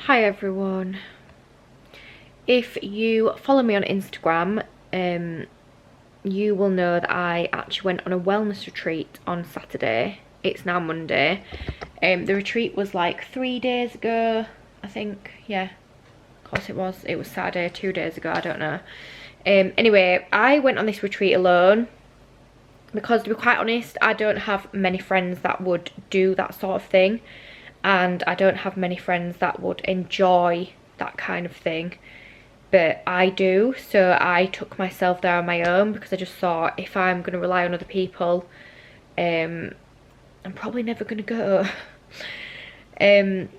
Hi everyone. If you follow me on Instagram, you will know that I actually went on a wellness retreat on Saturday. It's now Monday. The retreat was like 3 days ago, I think. Yeah, of course it was. It was Saturday 2 days ago, I don't know. Anyway, I went on this retreat alone because, to be quite honest, I don't have many friends that would do that sort of thing, and I don't have many friends that would enjoy that kind of thing, but I do. So I took myself there on my own because I just thought, if I'm going to rely on other people, I'm probably never going to go. And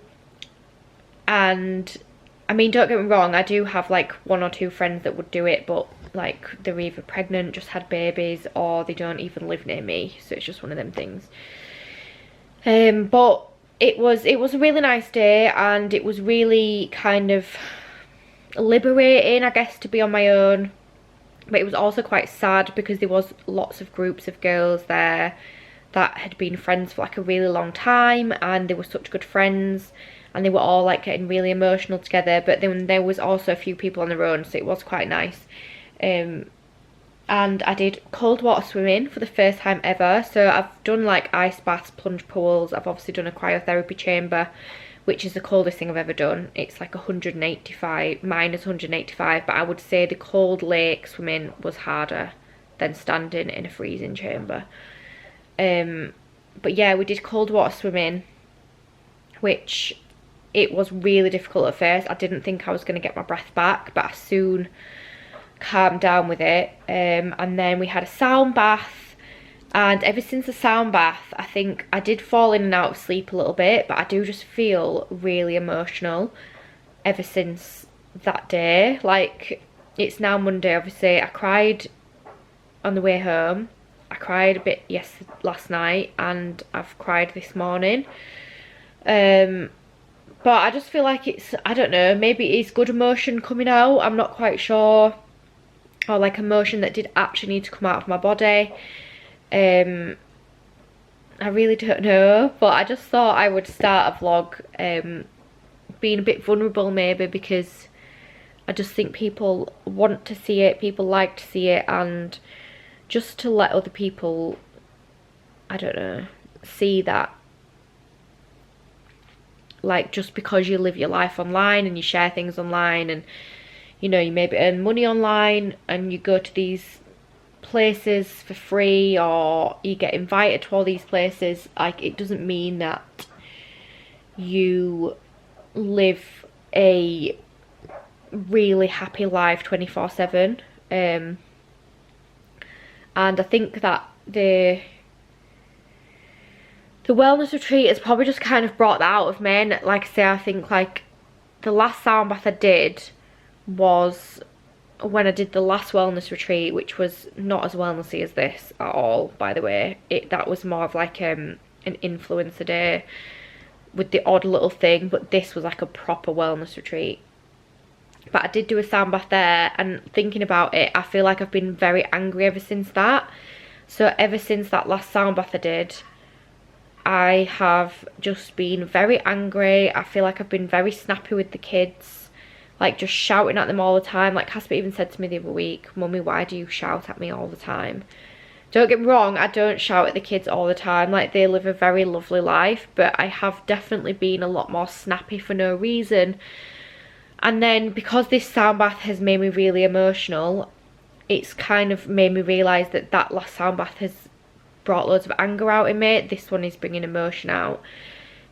I mean, don't get me wrong, I do have like 1 or 2 friends that would do it, but like they're either pregnant, just had babies, or they don't even live near me, so it's just one of them things. But it was a really nice day, and it was really kind of liberating, I guess, to be on my own. But it was also quite sad because there was lots of groups of girls there that had been friends for like a really long time, and they were such good friends, and they were all like getting really emotional together. But then there was also a few people on their own, so it was quite nice. And I did cold water swimming for the first time ever. So I've done like ice baths, plunge pools. I've obviously done a cryotherapy chamber, which is the coldest thing I've ever done. It's like 185, minus 185, but I would say the cold lake swimming was harder than standing in a freezing chamber. But yeah, we did cold water swimming, which it was really difficult at first. I didn't think I was going to get my breath back, but I soon calmed down with it. And then we had a sound bath, and ever since the sound bath, I think I did fall in and out of sleep a little bit, but I do just feel really emotional ever since that day. Like, it's now Monday, obviously. I cried on the way home. I cried a bit last night, and I've cried this morning. But I just feel like it's, I don't know, maybe it's good emotion coming out, I'm not quite sure. Or like emotion that did actually need to come out of my body. I really don't know, but I just thought I would start a vlog being a bit vulnerable, maybe, because I just think people want to see it, people like to see it, and just to let other people, I don't know, see that, like, just because you live your life online and you share things online, and you know, you maybe earn money online and you go to these places for free, or you get invited to all these places, like, it doesn't mean that you live a really happy life 24/7. And I think that the wellness retreat has probably just kind of brought that out of me. And like I say, I think like the last sound bath I did was when I did the last wellness retreat, which was not as wellnessy as this at all, by the way. That was more of like an influencer day with the odd little thing, but this was like a proper wellness retreat. But I did do a sound bath there, and thinking about it, I feel like I've been very angry ever since that. So ever since that last sound bath I did, I have just been very angry. I feel like I've been very snappy with the kids, like just shouting at them all the time. Like Casper even said to me the other week, "Mummy, why do you shout at me all the time?" Don't get me wrong, I don't shout at the kids all the time. Like, they live a very lovely life, but I have definitely been a lot more snappy for no reason. And then because this sound bath has made me really emotional, it's kind of made me realise that that last sound bath has brought loads of anger out in me. This one is bringing emotion out.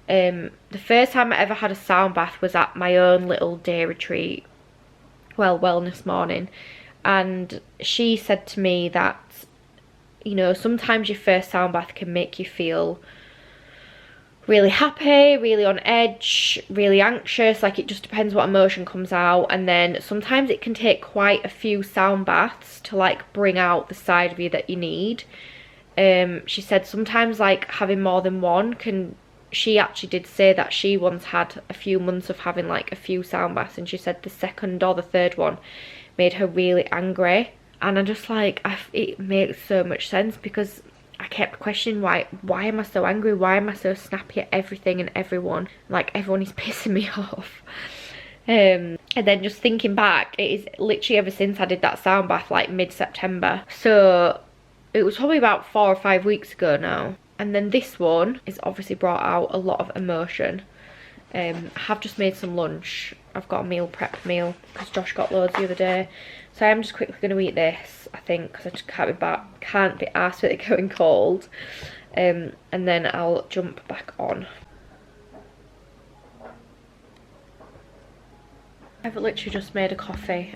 The first time I ever had a sound bath was at my own little day retreat, well, wellness morning, and she said to me that, you know, sometimes your first sound bath can make you feel really happy, really on edge, really anxious, like it just depends what emotion comes out. And then sometimes it can take quite a few sound baths to like bring out the side of you that you need. She said sometimes like having more than one can, she actually did say that she once had a few months of having like a few sound baths, and she said the second or the third one made her really angry. And I'm just like, it makes so much sense, because I kept questioning why am I so angry? Why am I so snappy at everything and everyone? Like, everyone is pissing me off. And then just thinking back, it is literally ever since I did that sound bath, like mid-September. So it was probably about 4 or 5 weeks ago now. And then this one is obviously brought out a lot of emotion. I have just made some lunch. I've got a meal prep meal because Josh got loads the other day. So I'm just quickly going to eat this, I think, because I just can't be arsed with it going cold. And then I'll jump back on. I've literally just made a coffee.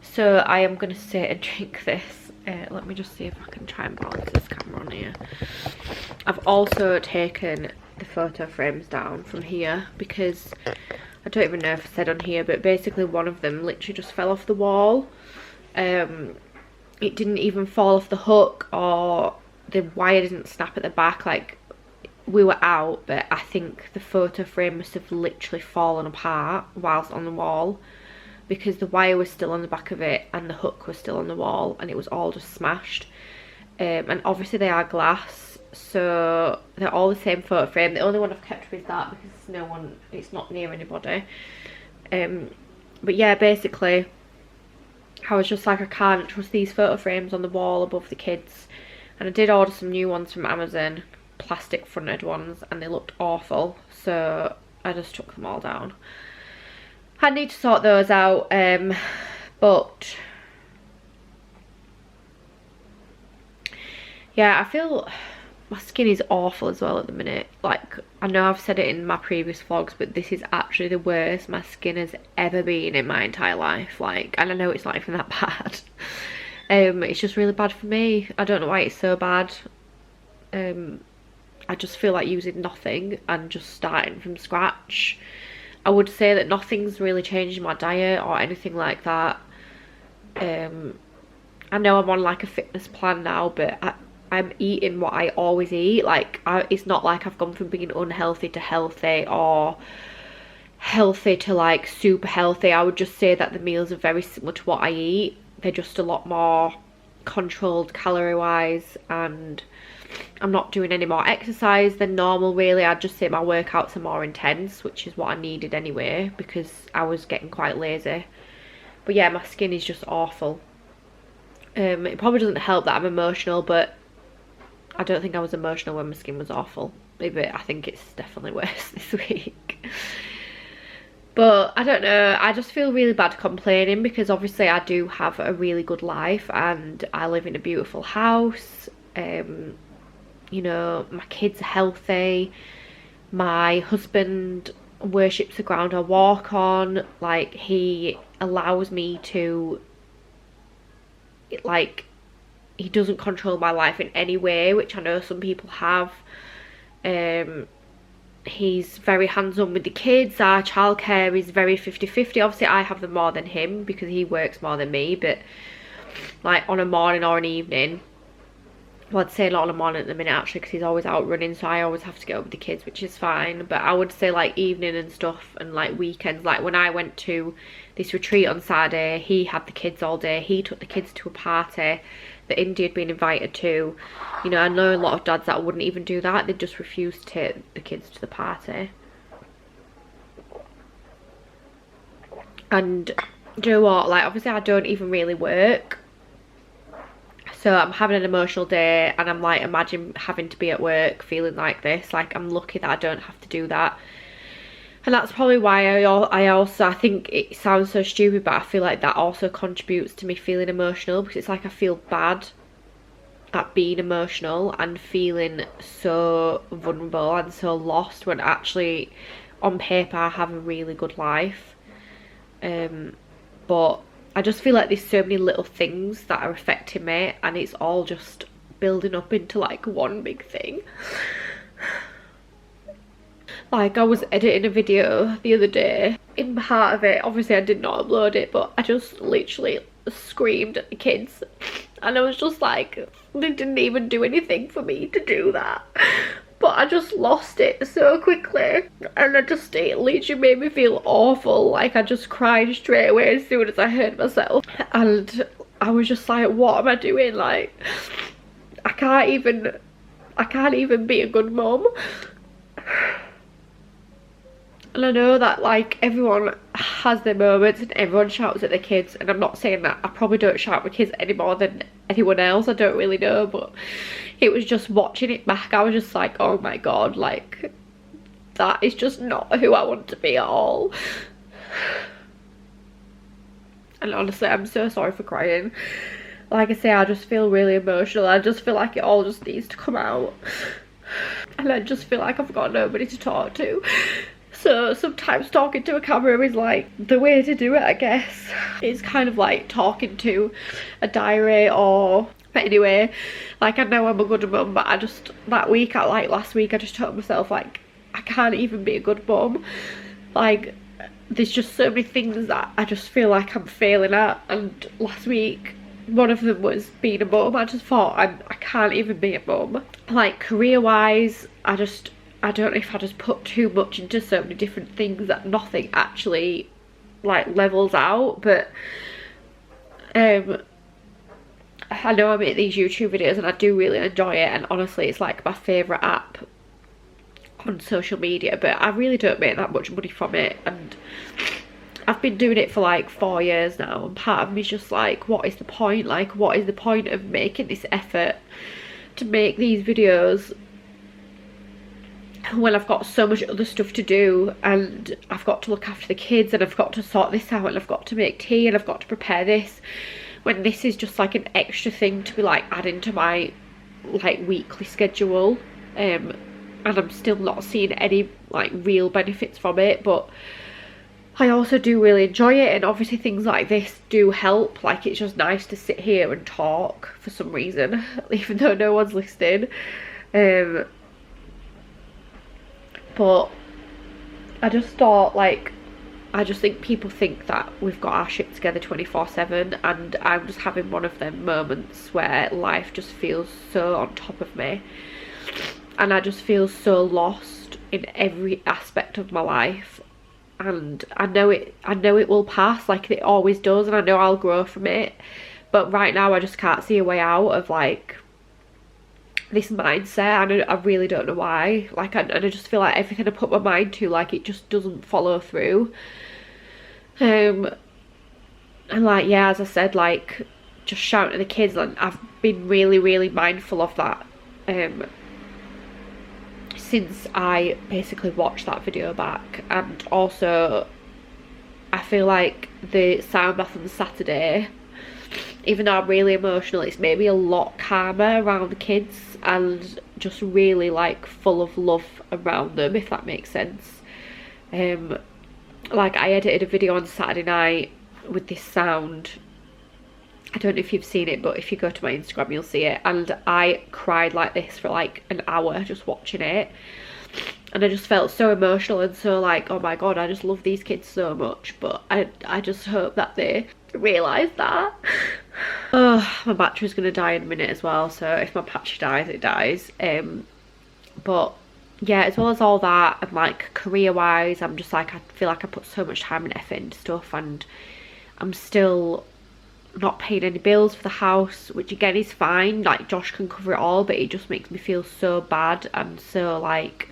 So I am going to sit and drink this. Let me just see if I can try and balance this camera on here. I've also taken the photo frames down from here because I don't even know if I said on here, but basically one of them literally just fell off the wall. It didn't even fall off the hook, or the wire didn't snap at the back. Like, we were out, but I think the photo frame must have literally fallen apart whilst on the wall, because the wire was still on the back of it and the hook was still on the wall, and it was all just smashed. And obviously they are glass, so they're all the same photo frame. The only one I've kept is that because it's not near anybody. But yeah, basically I was just like, I can't trust these photo frames on the wall above the kids. And I did order some new ones from Amazon, plastic fronted ones, and they looked awful, so I just took them all down. I need to sort those out, but yeah, I feel my skin is awful as well at the minute. Like, I know I've said it in my previous vlogs, but this is actually the worst my skin has ever been in my entire life. Like, and I know it's not even that bad. It's just really bad for me. I don't know why it's so bad. I just feel like using nothing and just starting from scratch. I would say that nothing's really changed in my diet or anything like that. I know I'm on like a fitness plan now, but I'm eating what I always eat. Like, it's not like I've gone from being unhealthy to healthy, or healthy to like super healthy. I would just say that the meals are very similar to what I eat. They're just a lot more controlled calorie wise, and I'm not doing any more exercise than normal really. I'd just say my workouts are more intense, which is what I needed anyway, because I was getting quite lazy. But yeah, my skin is just awful. It probably doesn't help that I'm emotional, but I don't think I was emotional when my skin was awful. Maybe I think it's definitely worse this week. But I don't know, I just feel really bad complaining, because obviously I do have a really good life and I live in a beautiful house. You know, my kids are healthy, my husband worships the ground I walk on. Like, he allows me to, like, he doesn't control my life in any way, which I know some people have. He's very hands-on with the kids. Our childcare is very 50-50. Obviously I have them more than him because he works more than me, but like on a morning or an evening, well, I'd say not on a morning at the minute actually, because he's always out running, so I always have to get up with the kids, which is fine. But I would say like evening and stuff, and like weekends, like when I went to this retreat on Saturday, he had the kids all day. He took the kids to a party that Indy had been invited to. You know, I know a lot of dads that wouldn't even do that. They'd just refuse to take the kids to the party. And do you know what, like, obviously I don't even really work, so I'm having an emotional day, and I'm like, imagine having to be at work feeling like this. Like, I'm lucky that I don't have to do that. And that's probably why I think it sounds so stupid, but I feel like that also contributes to me feeling emotional, because it's like I feel bad at being emotional and feeling so vulnerable and so lost, when actually on paper I have a really good life. But I just feel like there's so many little things that are affecting me, and it's all just building up into like one big thing. Like, I was editing a video the other day. In part of it, obviously I did not upload it, but I just literally screamed at the kids. And I was just like, they didn't even do anything for me to do that. But I just lost it so quickly. And it literally made me feel awful. Like, I just cried straight away as soon as I heard myself. And I was just like, what am I doing? Like, I I can't even be a good mum. And I know that like everyone has their moments and everyone shouts at their kids, and I'm not saying that I probably don't shout at my kids any more than anyone else, I don't really know, but it was just watching it back, I was just like, oh my god, like that is just not who I want to be at all. And honestly, I'm so sorry for crying. Like I say, I just feel really emotional. I just feel like it all just needs to come out. And I just feel like I've got nobody to talk to. So sometimes talking to a camera is like the way to do it, I guess. It's kind of like talking to a diary or... But anyway, like I know I'm a good mum, but I just, that week, like last week, I just told myself like, I can't even be a good mum. Like, there's just so many things that I just feel like I'm failing at. And last week, one of them was being a mum. I just thought, I can't even be a mum. Like career-wise, I don't know if I just put too much into so many different things that nothing actually like levels out. But I know I make these YouTube videos and I do really enjoy it, and honestly it's like my favourite app on social media, but I really don't make that much money from it, and I've been doing it for like 4 years now, and part of me's just like, what is the point? Like, what is the point of making this effort to make these videos when I've got so much other stuff to do, and I've got to look after the kids, and I've got to sort this out, and I've got to make tea, and I've got to prepare this, when this is just like an extra thing to be like adding to my like weekly schedule. And I'm still not seeing any like real benefits from it, but I also do really enjoy it, and obviously things like this do help. Like, it's just nice to sit here and talk for some reason, even though no one's listening. But I just thought, like, I just think people think that we've got our shit together 24/7, and I'm just having one of them moments where life just feels so on top of me, and I just feel so lost in every aspect of my life. And I know it will pass, like it always does, and I know I'll grow from it, but right now I just can't see a way out of like this mindset, and I really don't know why. Like, and I just feel like everything I put my mind to, like, it just doesn't follow through. And like, yeah, as I said, like, just shouting at the kids, and I've been really mindful of that since I basically watched that video back. And also I feel like the sound bath on Saturday, even though I'm really emotional, it's made me a lot calmer around the kids and just really like full of love around them, if that makes sense. Like, I edited a video on Saturday night with this sound. I don't know if you've seen it, but if you go to my Instagram you'll see it, and I cried like this for like an hour just watching it, and I just felt so emotional and so like, oh my god, I just love these kids so much. But I just hope that they realise that. Oh, my battery's gonna die in a minute as well, so if my battery dies, it dies. But yeah, as well as all that, and like career wise, I'm just like, I feel like I put so much time and effort into stuff, and I'm still not paying any bills for the house, which again is fine, like Josh can cover it all, but it just makes me feel so bad and so like,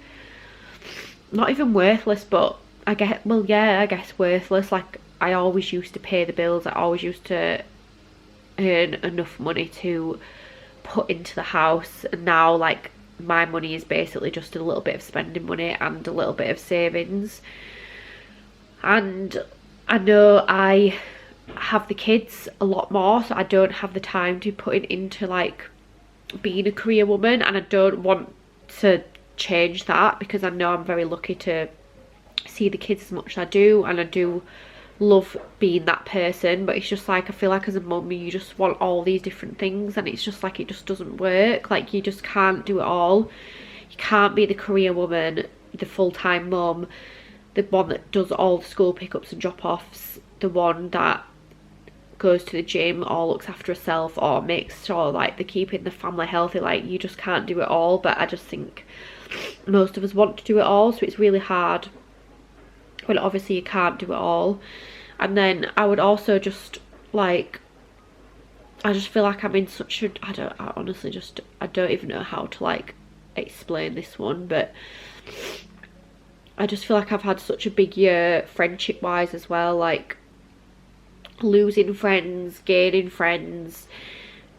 not even worthless, but I get, well yeah, I guess worthless. Like, I always used to pay the bills, I always used to earn enough money to put into the house, and now like my money is basically just a little bit of spending money and a little bit of savings. And I know I have the kids a lot more, so I don't have the time to put it into like being a career woman, and I don't want to change that, because I know I'm very lucky to see the kids as much as I do, and I do love being that person. But it's just like, I feel like as a mum you just want all these different things, and it's just like, it just doesn't work. Like, you just can't do it all. You can't be the career woman, the full-time mum, the one that does all the school pickups and drop-offs, the one that goes to the gym or looks after herself or makes sure like they're keeping the family healthy. Like, you just can't do it all, but I just think most of us want to do it all, so it's really hard when obviously you can't do it all. And then I would also just like I just feel like I'm in such a, I honestly just, I don't even know how to like explain this one, but I just feel like I've had such a big year friendship wise as well, like losing friends, gaining friends,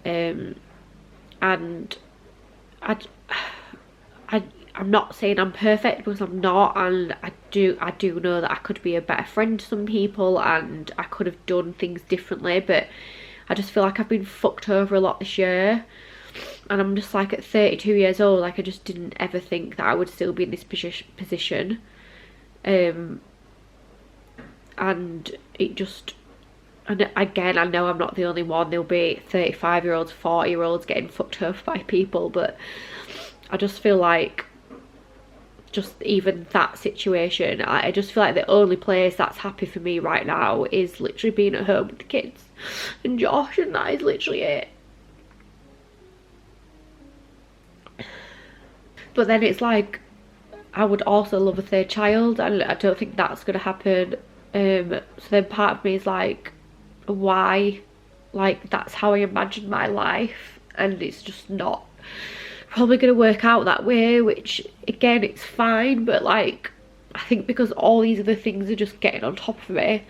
and I, I'm not saying I'm perfect, because I'm not, and I do know that I could be a better friend to some people and I could have done things differently, but I just feel like I've been fucked over a lot this year, and I'm just like, at 32 years old, like I just didn't ever think that I would still be in this position, and it just, and again, I know I'm not the only one. There'll be 35-year-olds, 40-year-olds getting fucked over by people, but I just feel like, just even that situation, I just feel like the only place that's happy for me right now is literally being at home with the kids and Josh, and that is literally it. But then it's like, I would also love a third child, and I don't think that's going to happen. So then part of me is like, why? Like, that's how I imagined my life, and it's just not probably going to work out that way, which again, it's fine, but like, I think because all these other things are just getting on top of me,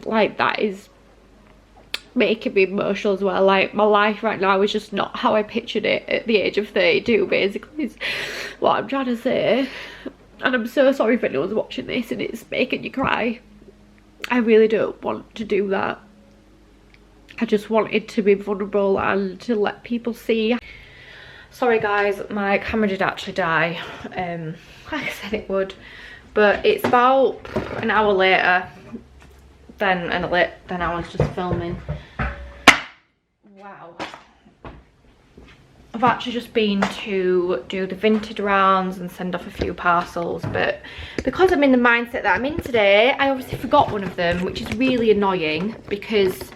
like, that is making me emotional as well. Like, my life right now is just not how I pictured it at the age of 32, basically, is what I'm trying to say. And I'm so sorry if anyone's watching this and it's making you cry. I really don't want to do that. I just wanted to be vulnerable and to let people see. Sorry guys, my camera did actually die, like I said it would, but it's about an hour later than I was just filming. Wow. I've actually just been to do the vintage rounds and send off a few parcels, but because I'm in the mindset that I'm in today, I obviously forgot one of them, which is really annoying because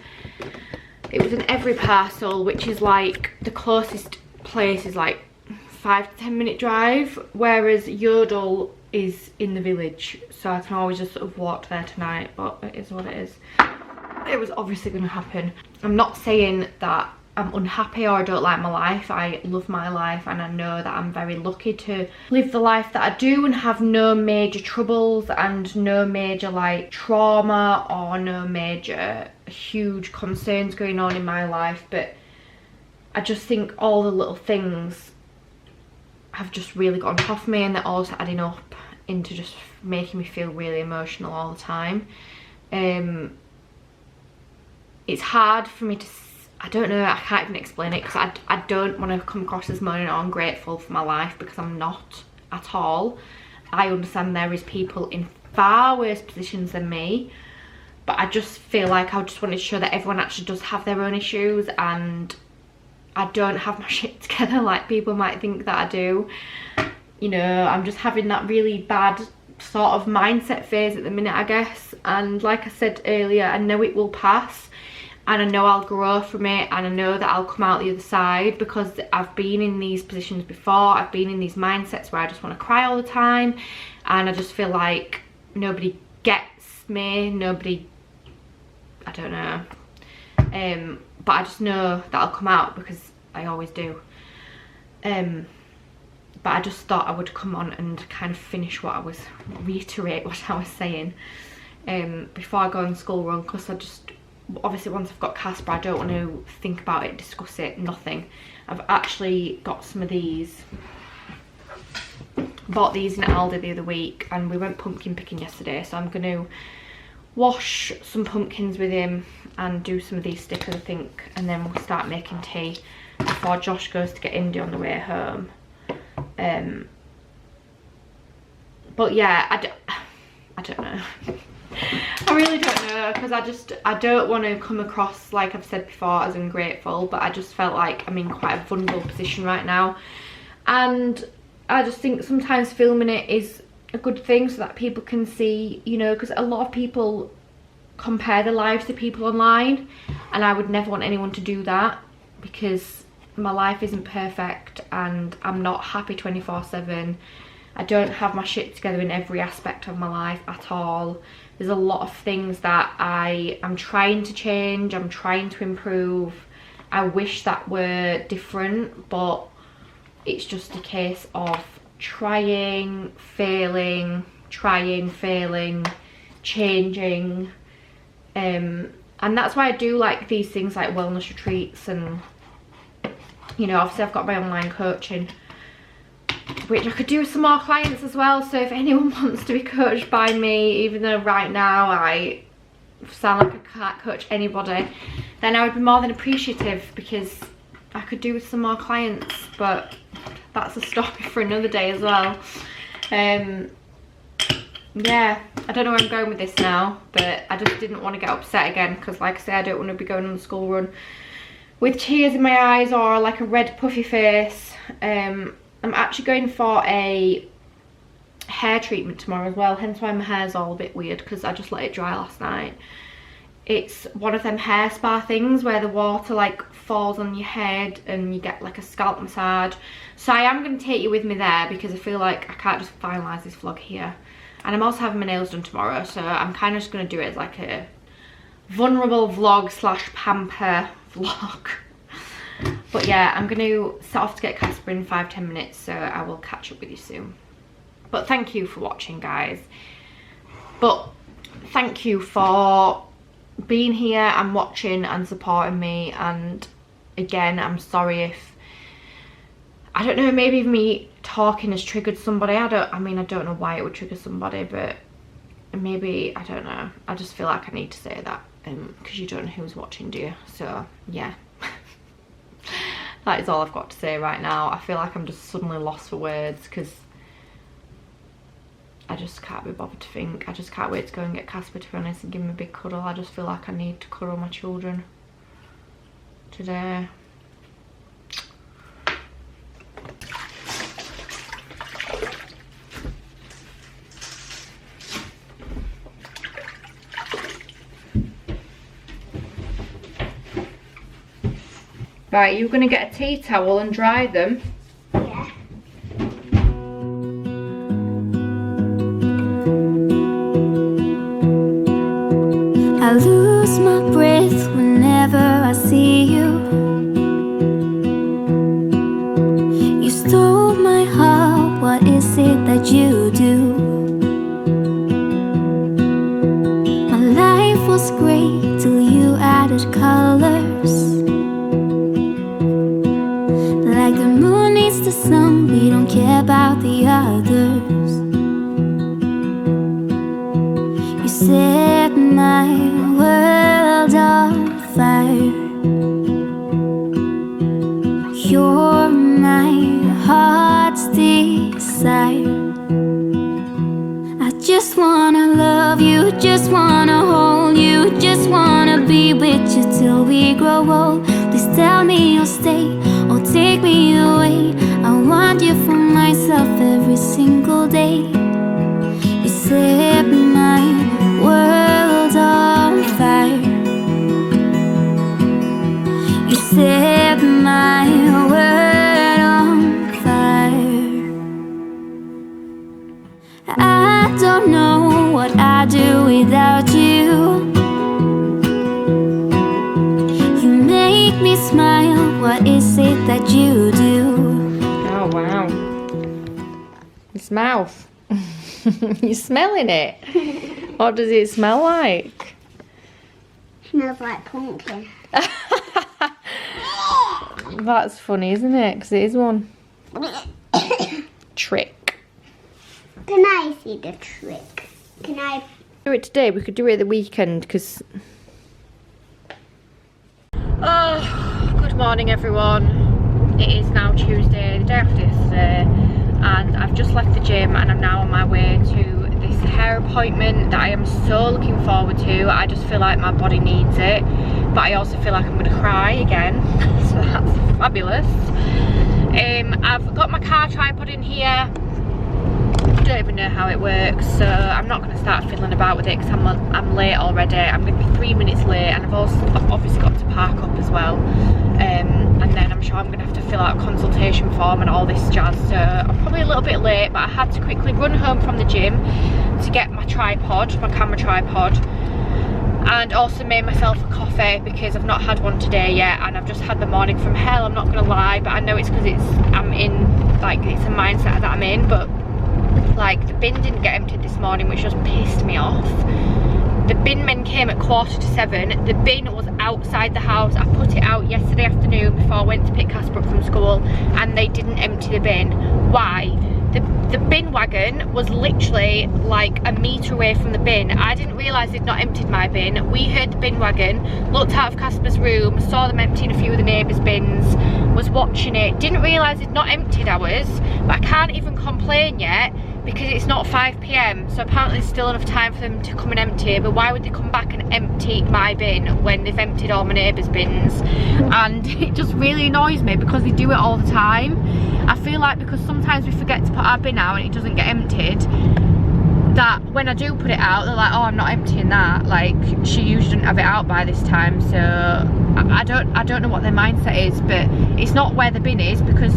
it was in every parcel, which is like the closest place is like 5 to 10 minute drive, whereas Yodel is in the village, so I can always just sort of walk there tonight, but it is what it is. It was obviously going to happen. I'm not saying that I'm unhappy or I don't like my life. I love my life, and I know that I'm very lucky to live the life that I do and have no major troubles and no major like trauma or no major huge concerns going on in my life, but I just think all the little things have just really got on top of me, and they're also adding up into just making me feel really emotional all the time. It's hard for me to, I don't know, I can't even explain it, because I don't want to come across as moaning or ungrateful for my life, because I'm not at all. I understand there is people in far worse positions than me, but I just feel like I just wanted to show that everyone actually does have their own issues, and I don't have my shit together like people might think that I do. You know, I'm just having that really bad sort of mindset phase at the minute, I guess. And like I said earlier, I know it will pass, and I know I'll grow from it, and I know that I'll come out the other side, because I've been in these positions before. I've been in these mindsets where I just want to cry all the time, and I just feel like nobody gets me, nobody, I don't know. But I just know that I'll come out, because I always do. But I just thought I would come on and kind of finish what I was, reiterate what I was saying before I go on school run, because I just, obviously once I've got Casper, I don't want to think about it, discuss it, nothing. I've actually got some of these, bought these in Aldi the other week, and we went pumpkin picking yesterday, so I'm going to wash some pumpkins with him and do some of these stickers, I think, and then we'll start making tea before Josh goes to get Indy on the way home. But yeah, I don't know. I really don't know, because I don't want to come across, like I've said before, as ungrateful, but I just felt like I'm in quite a vulnerable position right now, and I just think sometimes filming it is a good thing so that people can see, you know, because a lot of people compare their lives to people online, and I would never want anyone to do that, because my life isn't perfect and I'm not happy 24/7. I don't have my shit together in every aspect of my life at all. There's a lot of things that I am trying to change, I'm trying to improve, I wish that were different, but it's just a case of trying, failing, trying, failing, changing. And that's why I do like these things like wellness retreats, and you know, obviously I've got my online coaching, which I could do with some more clients as well. So if anyone wants to be coached by me, even though right now I sound like I can't coach anybody, then I would be more than appreciative, because I could do with some more clients. But that's a story for another day as well. Yeah, I don't know where I'm going with this now, but I just didn't want to get upset again, because like I say, I don't want to be going on the school run with tears in my eyes or like a red puffy face. I'm actually going for a hair treatment tomorrow as well, hence why my hair's all a bit weird, because I just let it dry last night. It's one of them hair spa things where the water like falls on your head and you get like a scalp massage. So I am going to take you with me there, because I feel like I can't just finalise this vlog here. And I'm also having my nails done tomorrow, so I'm kind of just going to do it as like a vulnerable vlog slash pamper vlog. But yeah, I'm going to set off to get Casper in 5-10 minutes, so I will catch up with you soon. But thank you for watching, guys. But thank you for being here and watching and supporting me. And again, I'm sorry if, I don't know, maybe me talking has triggered somebody. I don't know why it would trigger somebody, but maybe, I don't know. I just feel like I need to say that, because you don't know who's watching, do you? So yeah. That is all I've got to say right now. I feel like I'm just suddenly lost for words, because I just can't be bothered to think. I just can't wait to go and get Casper, to be honest, and give him a big cuddle. I just feel like I need to cuddle my children today. Right, you're going to get a tea towel and dry them. Yeah. I lose my breath whenever I see you. You stole my heart, what is it that you do? My life was great till you added colors. Like the moon needs the sun, we don't care about the others. You set my world on fire. You're my heart's desire. I just wanna love you, just wanna hold you, just wanna be with you till we grow old. Please tell me you'll stay, or take me away. I want you for myself every single day. You set my world on fire. You set my world on fire. I don't know what I'd do without you. You make me smile, what is it that you do? Oh wow. His mouth. You're smelling it. What does it smell like? Smells like pumpkin. That's funny, isn't it? Because it is one. Trick. Can I see the trick? Can I Do it today, we could do it at the weekend, because... Oh, good morning everyone. It is now Tuesday, the day after yesterday, and I've just left the gym and I'm now on my way to this hair appointment that I am so looking forward to. I just feel like my body needs it, but I also feel like I'm going to cry again, so that's fabulous. I've got my car tripod in here. I don't even know how it works, so I'm not going to start fiddling about with it because I'm late already. I'm going to be 3 minutes late, and I've obviously got to park up as well, and then I'm sure I'm going to have to fill out a consultation form and all this jazz, so I'm probably a little bit late, but I had to quickly run home from the gym to get my tripod, my camera tripod, and also made myself a coffee because I've not had one today yet, and I've just had the morning from hell, I'm not gonna lie, but I know it's because I'm in, like, it's a mindset that I'm in, but like the bin didn't get emptied this morning, which just pissed me off. The bin men came at 7:15. The bin was outside the house. I put it out yesterday afternoon before I went to pick Casper up from school, and they didn't empty the bin. Why? The bin wagon was literally like a metre away from the bin. I didn't realise they'd not emptied my bin. We heard the bin wagon, looked out of Casper's room, saw them emptying a few of the neighbours' bins, was watching it, didn't realise they'd not emptied ours, but I can't even complain yet because it's not 5 PM, so apparently there's still enough time for them to come and empty, but why would they come back and empty my bin when they've emptied all my neighbours' bins? And it just really annoys me because they do it all the time. I feel like because sometimes we forget to put our bin out and it doesn't get emptied, that when I do put it out, they're like, oh, I'm not emptying that, like she usually didn't have it out by this time. So I don't know what their mindset is, but it's not where the bin is, because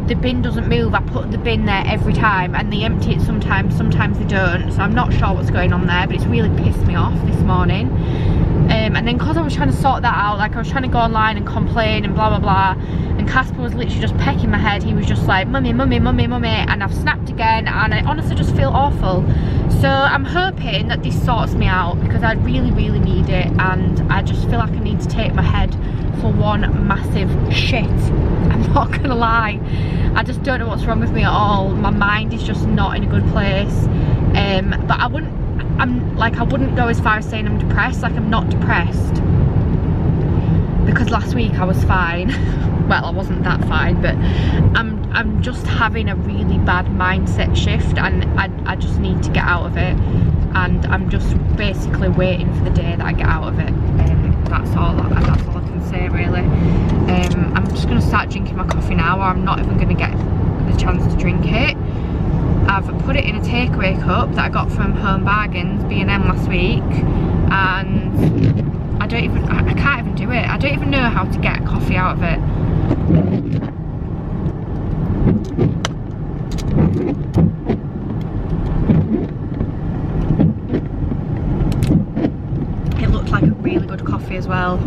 the bin doesn't move. I put the bin there every time, and they empty it sometimes they don't, so I'm not sure what's going on there, but it's really pissed me off this morning. And then because I was trying to sort that out, like I was trying to go online and complain and blah blah blah, and Casper was literally just pecking my head. He was just like, mummy, mummy, mummy, mummy, and I've snapped again, and I honestly just feel awful. So I'm hoping that this sorts me out, because I really really need it, and I just feel like I need to take my head for one massive shit. I'm not gonna lie, I just don't know what's wrong with me at all. My mind is just not in a good place. But I wouldn't go as far as saying I'm depressed. Like, I'm not depressed, because last week I was fine. Well, I wasn't that fine, but I'm just having a really bad mindset shift, and I just need to get out of it, and I'm just basically waiting for the day that I get out of it. That's all I can say really. I'm just going to start drinking my coffee now, or I'm not even going to get the chance to drink it. I've put it in a takeaway cup that I got from Home Bargains, B&M, last week, and I can't even do it. I don't even know how to get coffee out of it. It looked like a really good coffee as well.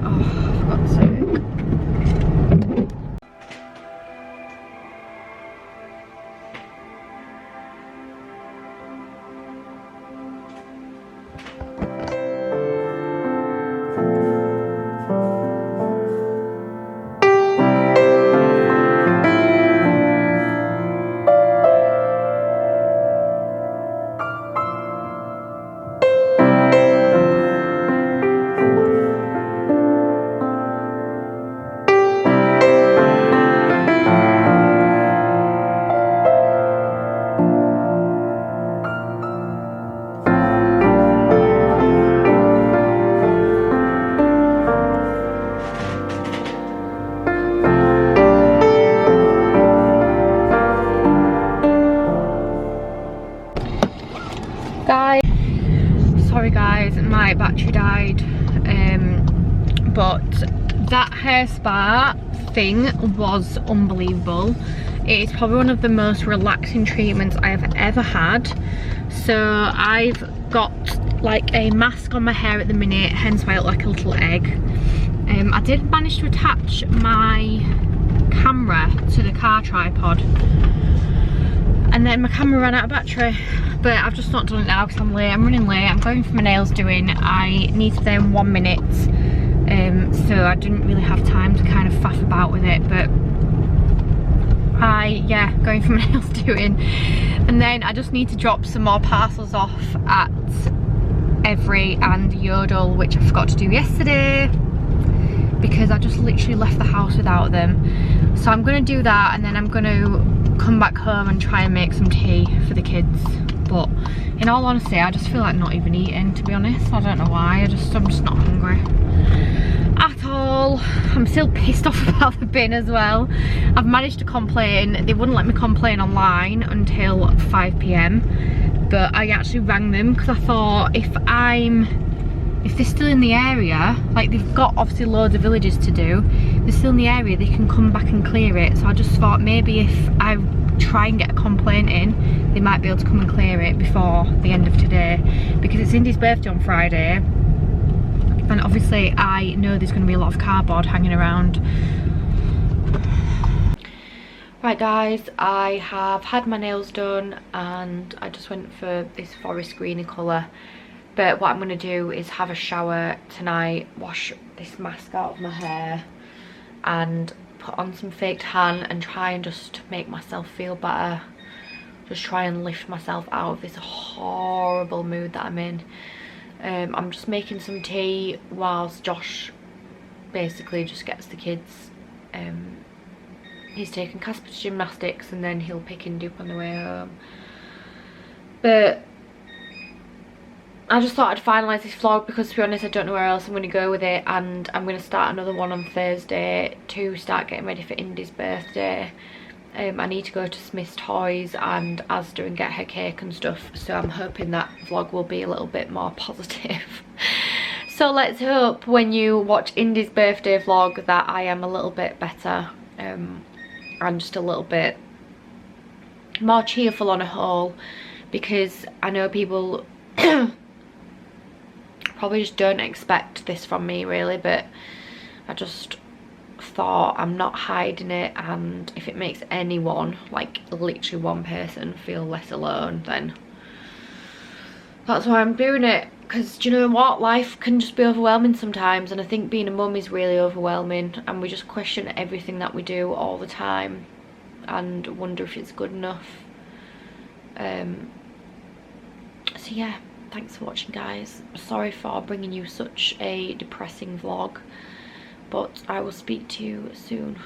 Oh, for God's sake. Sorry guys, my battery died, but that hair spa thing was unbelievable. It is probably one of the most relaxing treatments I have ever had. So I've got like a mask on my hair at the minute, hence why I look like a little egg. I did manage to attach my camera to the car tripod, and then my camera ran out of battery, but I've just not done it now because I'm late. I'm running late. I'm going for my nails doing. I need to be there in 1 minute, so I didn't really have time to kind of faff about with it, but yeah, going for my nails doing, and then I just need to drop some more parcels off at Every and Yodel, which I forgot to do yesterday because I just literally left the house without them. So I'm going to do that, and then I'm going to come back home and try and make some tea for the kids. But in all honesty, I just feel like not even eating, to be honest. I don't know why, I'm just not hungry at all. I'm still pissed off about the bin as well. I've managed to complain. They wouldn't let me complain online until 5 PM, but I actually rang them because I thought if they're still in the area, like they've got obviously loads of villages to do, they're still in the area, they can come back and clear it. So I just thought maybe if I try and get a complaint in, they might be able to come and clear it before the end of today, because it's Indy's birthday on Friday, and obviously I know there's going to be a lot of cardboard hanging around. Right guys, I have had my nails done and I just went for this forest greeny colour. But what I'm going to do is have a shower tonight, wash this mask out of my hair and put on some fake tan and try and just make myself feel better. Just try and lift myself out of this horrible mood that I'm in. I'm just making some tea whilst Josh basically just gets the kids. He's taking Casper to gymnastics and then he'll pick Indy up on the way home. But I just thought I'd finalise this vlog because, to be honest, I don't know where else I'm going to go with it, and I'm going to start another one on Thursday to start getting ready for Indy's birthday. I need to go to Smith's Toys and Asda and get her cake and stuff, so I'm hoping that vlog will be a little bit more positive. So let's hope when you watch Indy's birthday vlog that I am a little bit better. I'm just a little bit more cheerful on a whole, because I know people probably just don't expect this from me really, but I just thought I'm not hiding it, and if it makes anyone, like literally one person, feel less alone, then that's why I'm doing it. Because do you know what, life can just be overwhelming sometimes, and I think being a mum is really overwhelming, and we just question everything that we do all the time and wonder if it's good enough. So yeah, thanks for watching guys. Sorry for bringing you such a depressing vlog, but I will speak to you soon.